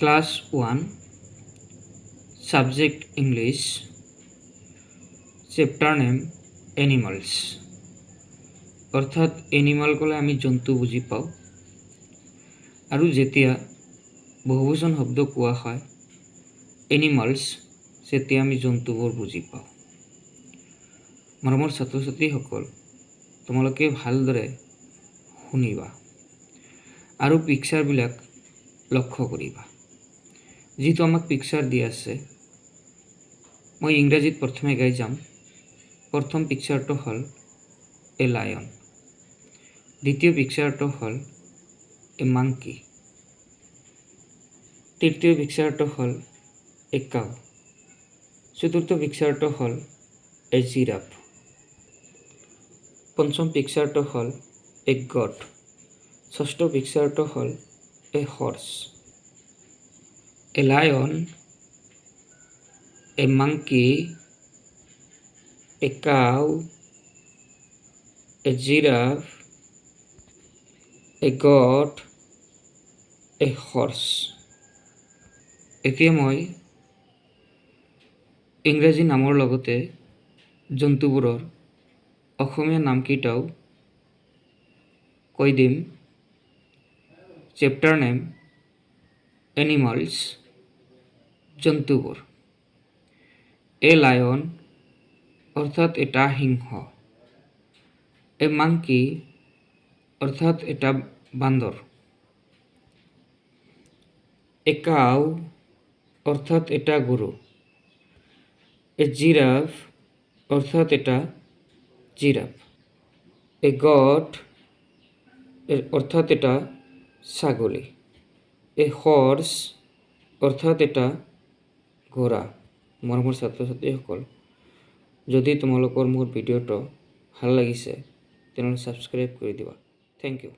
Class 1 subject English chapter name animals অৰ্থাৎ animal কলে আমি জন্তু বুজি পাওঁ আৰু যেতিয়া বহুবচন শব্দ কোৱা হয় এনিমালস তেতিয়া আমি জন্তুবোৰ বুজি পাওঁ। মৰমৰ ছাত্ৰ ছাত্ৰীসকল তোমালোকে ভালদৰে শুনিবা আৰু পিকচাৰবিলাক লক্ষ্য কৰিবা। যিটো আমাক পিকচাৰ দি আছে মই ইংৰাজীত প্ৰথমে গাই যাম। প্ৰথম পিকচাৰটো হ'ল এ লায়ন, দ্বিতীয় পিকচাৰটো হ'ল এ মাংকি, তৃতীয় পিকচাৰটো হ'ল এ কাউ, চতুৰ্থ পিকচাৰটো হ'ল এ জিৰাফ, পঞ্চম পিকচাৰটো হ'ল এ গট, ষষ্ঠ পিকচাৰটো হ'ল a horse. A lion, a monkey, a cow, a giraffe, a goat, a horse. এতিয়া মই ইংৰাজী নামৰ লগতে জন্তুবোৰৰ অসমীয়া নামকেইটাও কৈ দিম। চেপ্টাৰ নেম এনিমালছ জন্তুবোৰ। এ লায়ন অৰ্থাৎ এটা সিংহ, এ মাংকি অৰ্থাৎ এটা বান্দৰ, এ কাউ অৰ্থাৎ এটা গৰু, এ জিৰাফ অৰ্থাৎ এটা জিৰাফ, এ গট অৰ্থাৎ এটা ছাগলী, এ হৰ্স অৰ্থাৎ এটা ঘোড়া। মৰমৰ ছাত্ৰ ছাত্ৰীসকল যদি তোমালোকৰ মোৰ ভিডিঅ'টো ভাল লাগিছে তেনেহ'লে ছাবস্ক্ৰাইব কৰি দিবা। Thank U.